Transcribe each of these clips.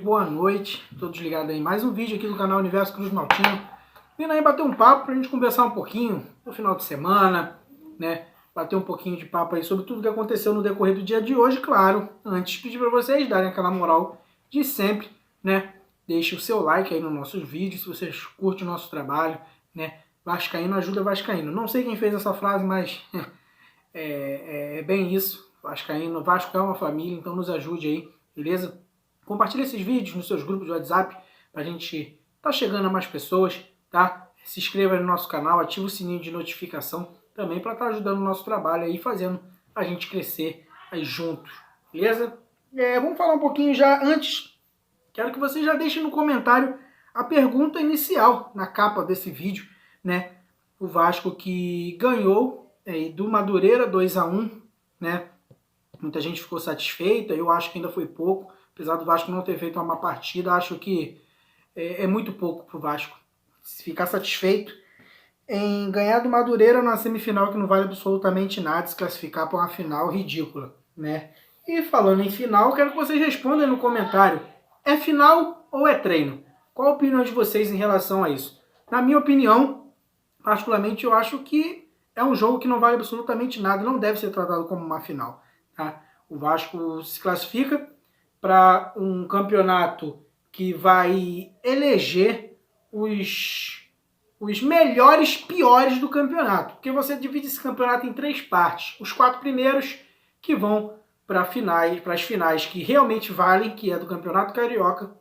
boa noite, todos ligados aí. Mais um vídeo aqui do canal Universo Cruz Maltino. Vindo aí bater um papo pra gente conversar um pouquinho no final de semana, né? Bater um pouquinho de papo aí sobre tudo que aconteceu no decorrer do dia de hoje, claro. Antes de pedir pra vocês darem aquela moral de sempre, né? Deixe o seu like aí nos nossos vídeos, se vocês curtem o nosso trabalho, né? Vascaíno ajuda Vascaíno. Não sei quem fez essa frase, mas é bem isso. Vascaíno, Vasco é uma família, então nos ajude aí, beleza? Compartilhe esses vídeos nos seus grupos de WhatsApp pra gente tá chegando a mais pessoas, tá? Se inscreva aí no nosso canal, ativa o sininho de notificação também para estar ajudando o nosso trabalho aí, fazendo a gente crescer aí juntos, beleza? Vamos falar um pouquinho já antes. Quero que você já deixe no comentário a pergunta inicial na capa desse vídeo, né? O Vasco que ganhou do Madureira 2-1, né? Muita gente ficou satisfeita, eu acho que ainda foi pouco. Apesar do Vasco não ter feito uma má partida, acho que é muito pouco para o Vasco. Se ficar satisfeito em ganhar do Madureira na semifinal, que não vale absolutamente nada, se classificar para uma final ridícula, né? E falando em final, quero que vocês respondam no comentário. É final ou é treino? Qual a opinião de vocês em relação a isso? Na minha opinião, particularmente, eu acho que é um jogo que não vale absolutamente nada, não deve ser tratado como uma final, tá? O Vasco se classifica para um campeonato que vai eleger os melhores piores do campeonato. Porque você divide esse campeonato em 3 partes. Os 4 primeiros que vão para as finais que realmente valem, que é do Campeonato Carioca.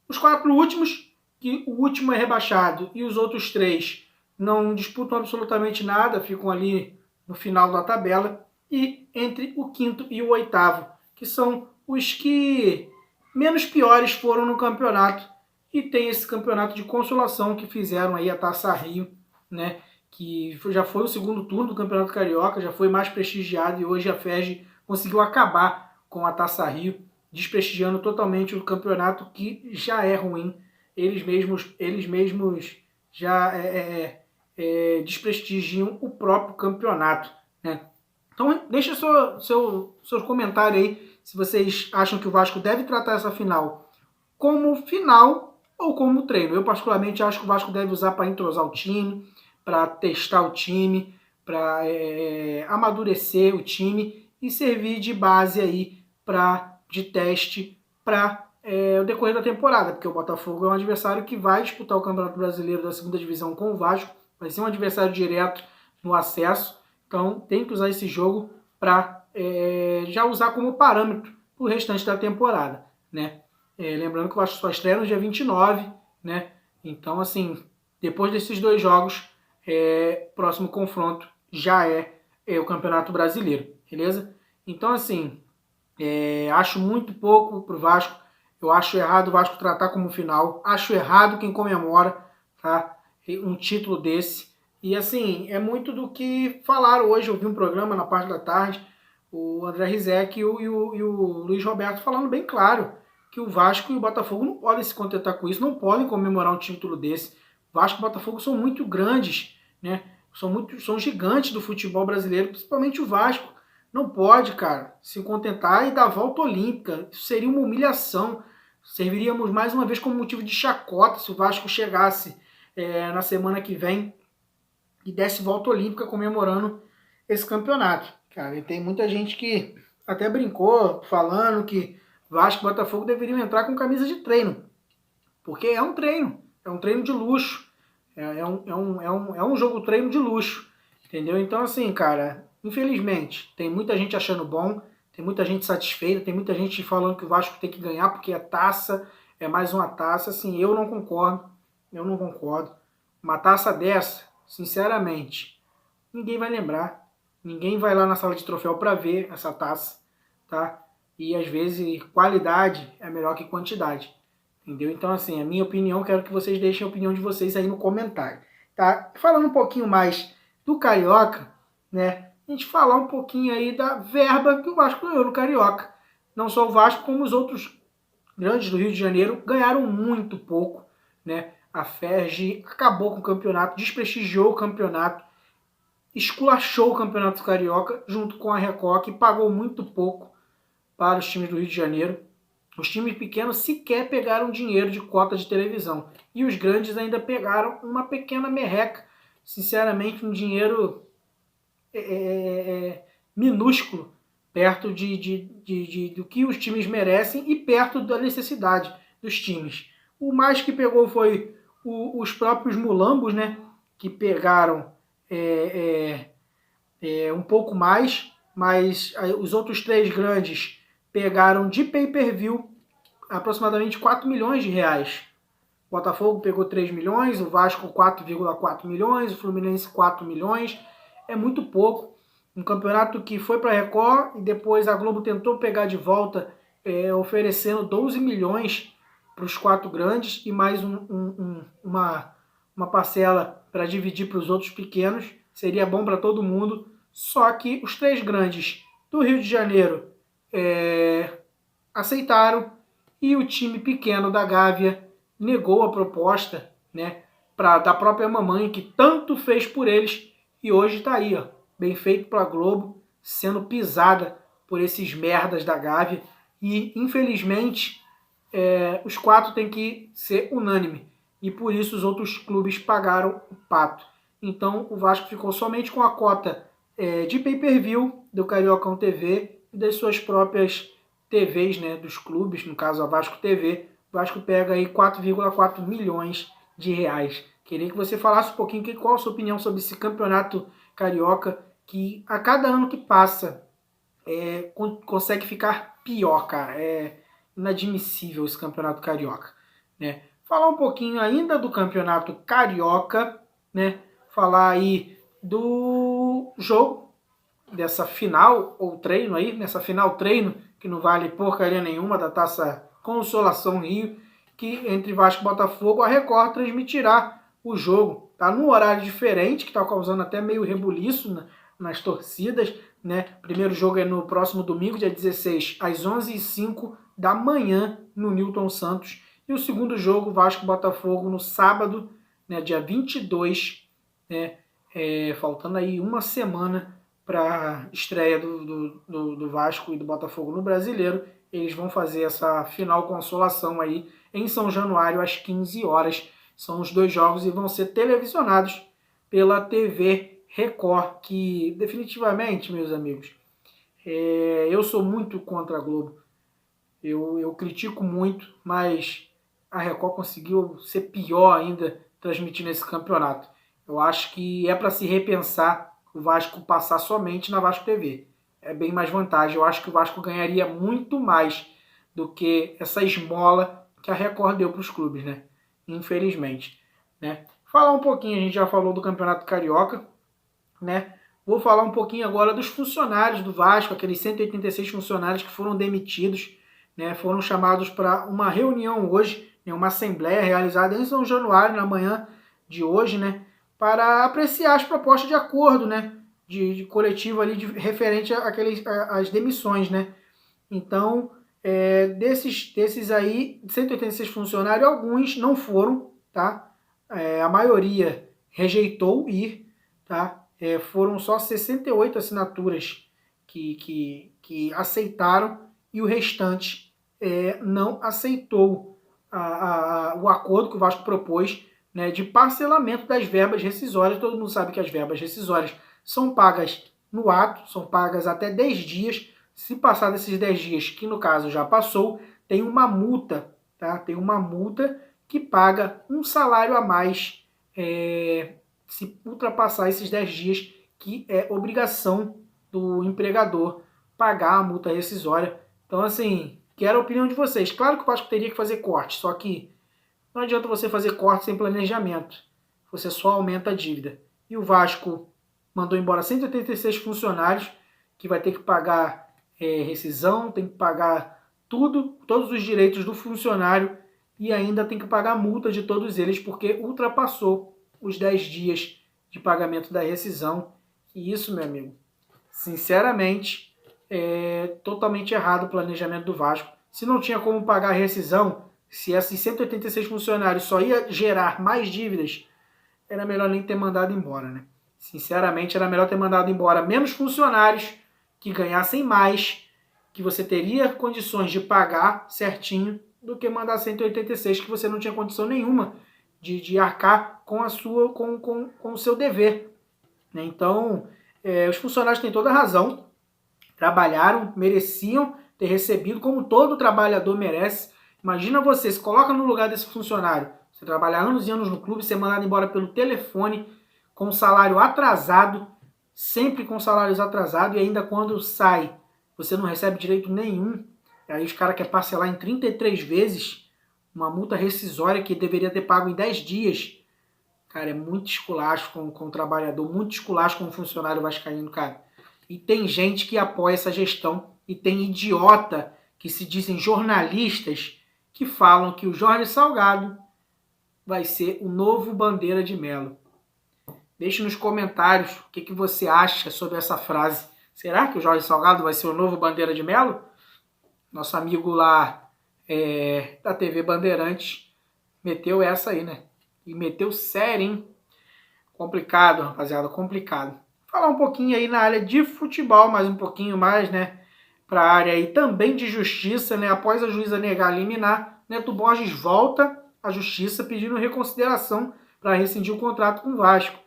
Os 4 últimos, que o último é rebaixado e os outros 3 não disputam absolutamente nada, ficam ali no final da tabela. E entre o 5º e o 8º, que são os que menos piores foram no campeonato, e tem esse campeonato de consolação que fizeram aí a Taça Rio, né, que já foi o segundo turno do Campeonato Carioca, já foi mais prestigiado, e hoje a FERJ conseguiu acabar com a Taça Rio, desprestigiando totalmente o campeonato que já é ruim. Eles mesmos já desprestigiam o próprio campeonato, né? Então deixa seus comentários aí se vocês acham que o Vasco deve tratar essa final como final ou como treino. Eu particularmente acho que o Vasco deve usar para entrosar o time, para testar o time, para amadurecer o time e servir de base aí de teste para o decorrer da temporada, porque o Botafogo é um adversário que vai disputar o Campeonato Brasileiro da 2ª Divisão com o Vasco, vai ser um adversário direto no acesso. Então tem que usar esse jogo para já usar como parâmetro para o restante da temporada, né? Lembrando que o Vasco só estreia no dia 29, né? Então, assim, depois desses 2 jogos, próximo confronto já é o Campeonato Brasileiro, beleza? Então, assim, acho muito pouco pro Vasco. Eu acho errado o Vasco tratar como final. Acho errado quem comemora, tá, um título desse. E assim, é muito do que falaram hoje. Eu vi um programa na parte da tarde, o André Rizek e o Luiz Roberto falando bem claro que o Vasco e o Botafogo não podem se contentar com isso, não podem comemorar um título desse. O Vasco e o Botafogo são muito grandes, né? São gigantes do futebol brasileiro, principalmente o Vasco. Não pode, cara, se contentar e dar a volta olímpica. Isso seria uma humilhação. Serviríamos mais uma vez como motivo de chacota se o Vasco chegasse na semana que vem e desse volta olímpica comemorando esse campeonato. Cara, e tem muita gente que até brincou falando que Vasco e Botafogo deveriam entrar com camisa de treino, porque é um treino de luxo, é um jogo treino de luxo, entendeu? Então assim, cara, infelizmente, tem muita gente achando bom, tem muita gente satisfeita, tem muita gente falando que o Vasco tem que ganhar porque é taça, é mais uma taça. Assim, eu não concordo. Uma taça dessa, sinceramente, ninguém vai lembrar. Ninguém vai lá na sala de troféu para ver essa taça, tá? E às vezes qualidade é melhor que quantidade, entendeu? Então assim, a minha opinião, quero que vocês deixem a opinião de vocês aí no comentário, tá? Falando um pouquinho mais do Carioca, né? A gente falar um pouquinho aí da verba que o Vasco ganhou no Carioca. Não só o Vasco, como os outros grandes do Rio de Janeiro ganharam muito pouco, né? A FERJ acabou com o campeonato, desprestigiou o campeonato, esculachou o Campeonato Carioca junto com a Record, que pagou muito pouco para os times do Rio de Janeiro. Os times pequenos sequer pegaram dinheiro de cota de televisão. E os grandes ainda pegaram uma pequena merreca. Sinceramente, um dinheiro minúsculo perto do que os times merecem e perto da necessidade dos times. O mais que pegou foi os próprios mulambos, né? Que pegaram um pouco mais, mas os outros três grandes pegaram de pay-per-view aproximadamente 4 milhões de reais. O Botafogo pegou 3 milhões, o Vasco 4,4 milhões, o Fluminense 4 milhões. É muito pouco. Um campeonato que foi para a Record e depois a Globo tentou pegar de volta, oferecendo 12 milhões para os quatro grandes e mais uma parcela para dividir para os outros pequenos. Seria bom para todo mundo. Só que os três grandes do Rio de Janeiro aceitaram e o time pequeno da Gávea negou a proposta, né, da própria mamãe, que tanto fez por eles, e hoje está aí, ó, bem feito para a Globo, sendo pisada por esses merdas da Gávea. E, infelizmente, os quatro têm que ser unânime, e por isso os outros clubes pagaram o pato. Então o Vasco ficou somente com a cota de pay-per-view do Cariocão TV e das suas próprias TVs, né, dos clubes, no caso a Vasco TV. O Vasco pega aí 4,4 milhões de reais. Queria que você falasse um pouquinho qual a sua opinião sobre esse campeonato carioca, que a cada ano que passa consegue ficar pior, cara. É inadmissível esse campeonato carioca, né? Falar um pouquinho ainda do campeonato carioca, né? Falar aí do jogo dessa final, ou treino aí, nessa final treino, que não vale porcaria nenhuma, da Taça Consolação Rio, que entre Vasco e Botafogo a Record transmitirá o jogo. Tá num horário diferente, que tá causando até meio rebuliço nas torcidas, né? O primeiro jogo é no próximo domingo, dia 16, às 11h05 da manhã, no Newton Santos. E o segundo jogo, Vasco e Botafogo, no sábado, né, dia 22, né? Faltando aí uma semana para a estreia do Vasco e do Botafogo no Brasileiro. Eles vão fazer essa final consolação aí em São Januário, às 15 horas. São os dois jogos e vão ser televisionados pela TV Record, que definitivamente, meus amigos, eu sou muito contra a Globo. Eu critico muito, mas a Record conseguiu ser pior ainda transmitindo esse campeonato. Eu acho que é para se repensar o Vasco passar somente na Vasco TV. É bem mais vantagem. Eu acho que o Vasco ganharia muito mais do que essa esmola que a Record deu para os clubes, né? Infelizmente, né? Falar um pouquinho, a gente já falou do Campeonato Carioca, né? Vou falar um pouquinho agora dos funcionários do Vasco, aqueles 186 funcionários que foram demitidos, né? Foram chamados para uma reunião hoje, uma assembleia realizada em São Januário, na manhã de hoje, né? Para apreciar as propostas de acordo, né? De coletivo ali, referente às demissões, né? Então, desses aí, 186 funcionários, alguns não foram, tá? A maioria rejeitou ir, tá? Foram só 68 assinaturas que aceitaram e o restante não aceitou o acordo que o Vasco propôs, né, de parcelamento das verbas rescisórias. Todo mundo sabe que as verbas rescisórias são pagas no ato, são pagas até 10 dias. Se passar desses 10 dias, que no caso já passou, tem uma multa, tá? Tem uma multa que paga um salário a mais se ultrapassar esses 10 dias, que é obrigação do empregador pagar a multa rescisória. Então, assim, quero a opinião de vocês. Claro que o Vasco teria que fazer corte, só que não adianta você fazer corte sem planejamento. Você só aumenta a dívida. E o Vasco mandou embora 186 funcionários, que vai ter que pagar rescisão, tem que pagar tudo, todos os direitos do funcionário e ainda tem que pagar a multa de todos eles, porque ultrapassou os 10 dias de pagamento da rescisão. E isso, meu amigo, sinceramente, é totalmente errado o planejamento do Vasco. Se não tinha como pagar a rescisão, se esses 186 funcionários só ia gerar mais dívidas, era melhor nem ter mandado embora, né? Sinceramente, era melhor ter mandado embora menos funcionários que ganhassem mais que você teria condições de pagar certinho do que mandar 186 que você não tinha condição nenhuma de arcar com o seu dever. Né? Então, os funcionários têm toda a razão, trabalharam, mereciam ter recebido, como todo trabalhador merece. Imagina você, se coloca no lugar desse funcionário, você trabalha anos e anos no clube, ser mandado embora pelo telefone, com salário atrasado, sempre com salários atrasados, e ainda quando sai, você não recebe direito nenhum. E aí os caras querem parcelar em 33 vezes uma multa rescisória que deveria ter pago em 10 dias. Cara, é muito esculacho com o trabalhador, muito esculacho com o funcionário vascaíno, cara. E tem gente que apoia essa gestão e tem idiota que se dizem jornalistas que falam que o Jorge Salgado vai ser o novo Bandeira de Melo. Deixe nos comentários o que você acha sobre essa frase. Será que o Jorge Salgado vai ser o novo Bandeira de Melo? Nosso amigo lá da TV Bandeirantes meteu essa aí, né? E meteu sério, hein? Complicado, rapaziada, complicado. Falar um pouquinho aí na área de futebol, mas um pouquinho mais, né? Para a área aí também de justiça, né? Após a juíza negar liminar, Neto Borges volta à justiça pedindo reconsideração para rescindir o contrato com o Vasco.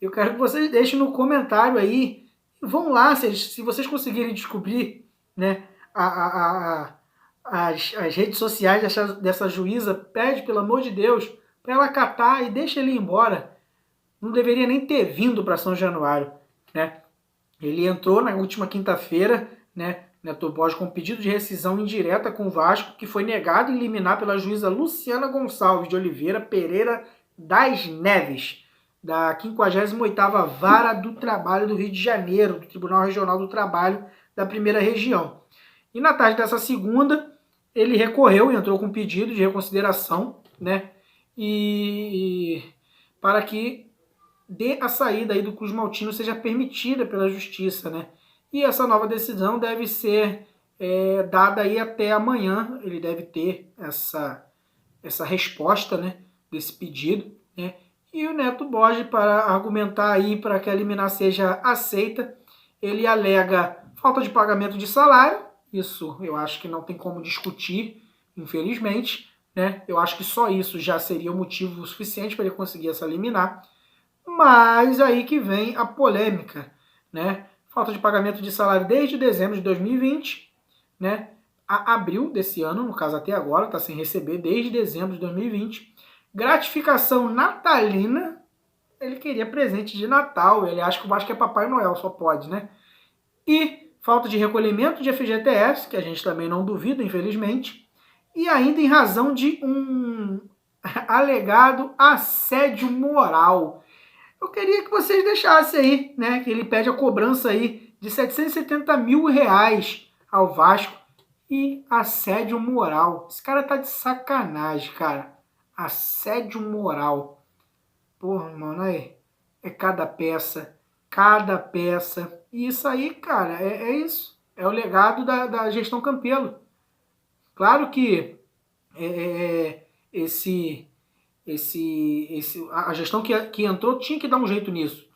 Eu quero que vocês deixem no comentário aí, vão lá, se vocês conseguirem descobrir, né, as redes sociais dessa juíza, pede, pelo amor de Deus, para ela catar e deixa ele ir embora. Não deveria nem ter vindo para São Januário, né? Ele entrou na última quinta-feira, né, Neto Borges, com pedido de rescisão indireta com o Vasco, que foi negado e liminar pela juíza Luciana Gonçalves de Oliveira Pereira das Neves, da 58ª Vara do Trabalho do Rio de Janeiro, do Tribunal Regional do Trabalho da Primeira Região. E na tarde dessa segunda, ele recorreu e entrou com pedido de reconsideração, né, e para que a saída aí do Cruz Maltino seja permitida pela Justiça, né? E essa nova decisão deve ser dada aí até amanhã, ele deve ter essa resposta, né, desse pedido, né? E o Neto Borges, para argumentar aí para que a liminar seja aceita, ele alega falta de pagamento de salário, isso eu acho que não tem como discutir, infelizmente, né? Eu acho que só isso já seria o motivo suficiente para ele conseguir essa liminar. Mas aí que vem a polêmica, né? Falta de pagamento de salário desde dezembro de 2020, né? A abril desse ano, no caso até agora, está sem receber desde dezembro de 2020. Gratificação natalina, ele queria presente de Natal, ele acha que o Vasco é Papai Noel, só pode, né? E falta de recolhimento de FGTS, que a gente também não duvida, infelizmente, e ainda em razão de um alegado assédio moral. Eu queria que vocês deixassem aí, né, que ele pede a cobrança aí de R$770 mil ao Vasco e assédio moral. Esse cara tá de sacanagem, cara. Assédio moral. Porra, mano, aí é cada peça, cada peça. E isso aí, cara, é isso. É o legado da gestão Campelo. Claro que a gestão que entrou tinha que dar um jeito nisso.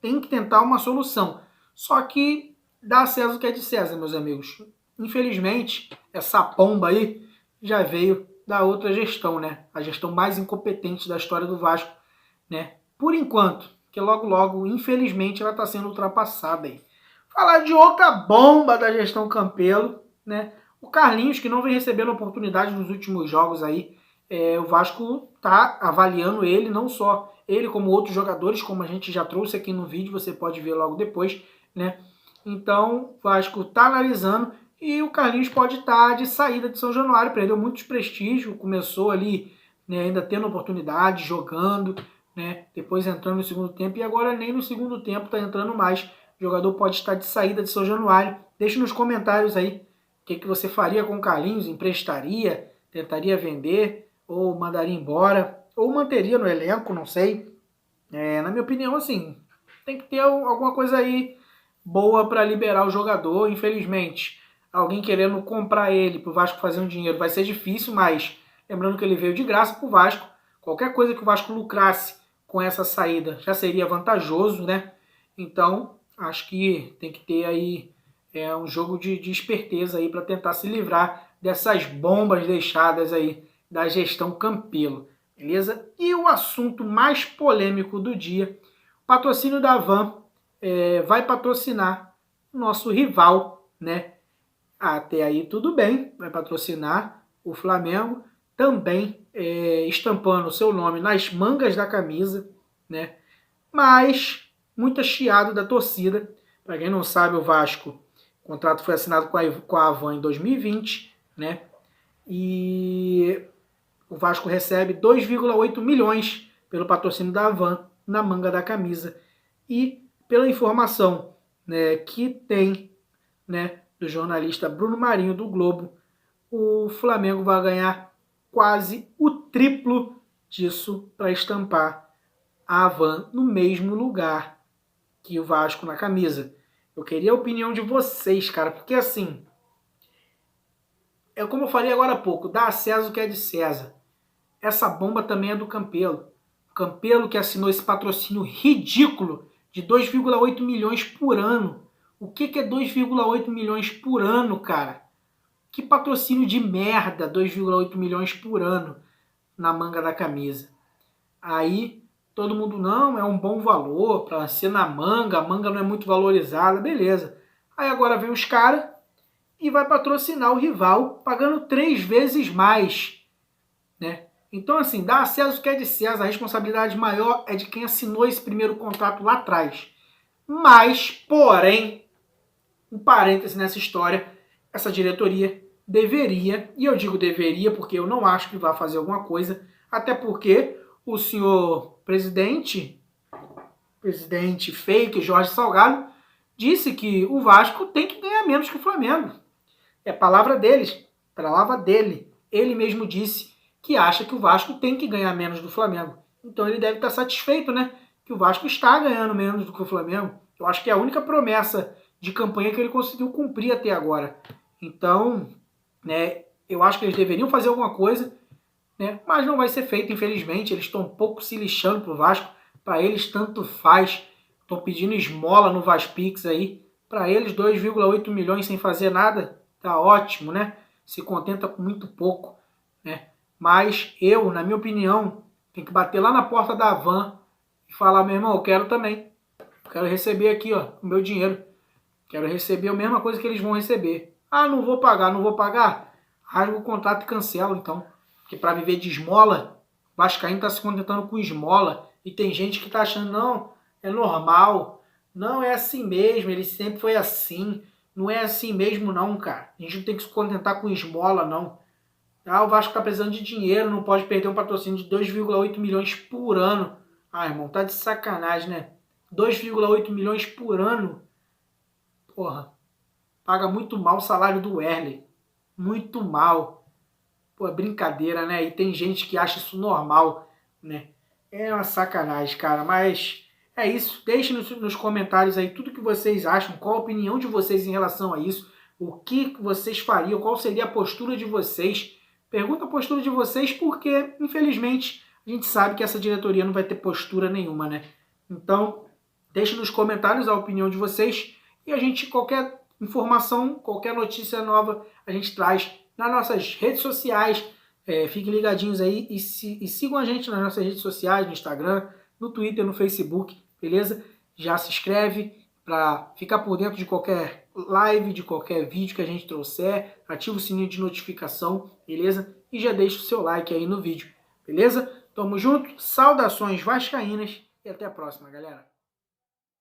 Tem que tentar uma solução. Só que dá a César o que é de César, meus amigos. Infelizmente, essa pomba aí já veio da outra gestão, né? A gestão mais incompetente da história do Vasco, né? Por enquanto, que logo, logo, infelizmente, ela está sendo ultrapassada aí. Falar de outra bomba da gestão Campelo, né? O Carlinhos, que não vem recebendo oportunidade nos últimos jogos aí. O Vasco está avaliando ele, não só ele, como outros jogadores, como a gente já trouxe aqui no vídeo, você pode ver logo depois, né? Então, o Vasco está analisando e o Carlinhos pode estar de saída de São Januário, perdeu muito prestígio, começou ali, né, ainda tendo oportunidade, jogando, né, depois entrando no segundo tempo e agora nem no segundo tempo está entrando mais. O jogador pode estar de saída de São Januário. Deixe nos comentários aí o que você faria com o Carlinhos, emprestaria, tentaria vender, ou mandaria embora, ou manteria no elenco, não sei. Na minha opinião, assim, tem que ter alguma coisa aí boa para liberar o jogador. Infelizmente, alguém querendo comprar ele para o Vasco fazer um dinheiro vai ser difícil, mas lembrando que ele veio de graça para o Vasco. Qualquer coisa que o Vasco lucrasse com essa saída já seria vantajoso, né? Então, acho que tem que ter aí É um jogo de esperteza aí para tentar se livrar dessas bombas deixadas aí da gestão Campelo, beleza? E o assunto mais polêmico do dia, o patrocínio da Havan vai patrocinar o nosso rival, né? Até aí tudo bem, vai patrocinar o Flamengo, também estampando o seu nome nas mangas da camisa, né? Mas muito chiado da torcida. Para quem não sabe, o Vasco, o contrato foi assinado com a Havan em 2020, né? E o Vasco recebe 2,8 milhões pelo patrocínio da Havan na manga da camisa. E pela informação, né, que tem, né, do jornalista Bruno Marinho do Globo, o Flamengo vai ganhar quase o triplo disso para estampar a Havan no mesmo lugar que o Vasco na camisa. Eu queria a opinião de vocês, cara, porque assim, é como eu falei agora há pouco, dá a César o que é de César. Essa bomba também é do Campelo. O Campelo que assinou esse patrocínio ridículo de 2,8 milhões por ano. O que é 2,8 milhões por ano, cara? Que patrocínio de merda, 2,8 milhões por ano na manga da camisa. Aí todo mundo, não, é um bom valor para ser na manga, a manga não é muito valorizada, beleza. Aí agora vem os caras e vai patrocinar o rival pagando 3 vezes mais, né? Então, assim, dá a César o que é de César, a responsabilidade maior é de quem assinou esse primeiro contrato lá atrás. Mas, porém, um parêntese nessa história, essa diretoria deveria, e eu digo deveria porque eu não acho que vai fazer alguma coisa, até porque o senhor presidente fake, Jorge Salgado, disse que o Vasco tem que ganhar menos que o Flamengo. É palavra deles, palavra dele. Ele mesmo disse que acha que o Vasco tem que ganhar menos do Flamengo. Então ele deve estar satisfeito, né? Que o Vasco está ganhando menos do que o Flamengo. Eu acho que é a única promessa de campanha que ele conseguiu cumprir até agora. Então, né, eu acho que eles deveriam fazer alguma coisa, né, mas não vai ser feito, infelizmente. Eles estão um pouco se lixando pro Vasco. Para eles, tanto faz. Estão pedindo esmola no Vaspix aí. Para eles, 2,8 milhões sem fazer nada, tá ótimo, né? Se contenta com muito pouco, né? Mas eu, na minha opinião, tenho que bater lá na porta da Havan e falar, meu irmão, eu quero também. Quero receber aqui, ó, o meu dinheiro. Quero receber a mesma coisa que eles vão receber. Ah, não vou pagar, não vou pagar? Rasga o contrato e cancela, então. Porque para viver de esmola, o Vascaíno está se contentando com esmola. E tem gente que está achando, não, é normal. Não, é assim mesmo, ele sempre foi assim. Não é assim mesmo não, cara. A gente não tem que se contentar com esmola, não. Ah, o Vasco está precisando de dinheiro, não pode perder um patrocínio de 2,8 milhões por ano. Ah, irmão, tá de sacanagem, né? 2,8 milhões por ano. Porra, paga muito mal o salário do Wesley. Muito mal. Pô, é brincadeira, né? E tem gente que acha isso normal, né? É uma sacanagem, cara. Mas é isso. Deixem nos comentários aí tudo que vocês acham, qual a opinião de vocês em relação a isso, o que vocês fariam, qual seria a postura de vocês. Pergunta a postura de vocês porque, infelizmente, a gente sabe que essa diretoria não vai ter postura nenhuma, né? Então, deixe nos comentários a opinião de vocês e a gente, qualquer informação, qualquer notícia nova, a gente traz nas nossas redes sociais. Fiquem ligadinhos aí e sigam a gente nas nossas redes sociais, no Instagram, no Twitter, no Facebook, beleza? Já se inscreve para ficar por dentro de qualquer live, de qualquer vídeo que a gente trouxer, ativa o sininho de notificação, beleza? E já deixa o seu like aí no vídeo, beleza? Tamo junto, saudações vascaínas e até a próxima, galera!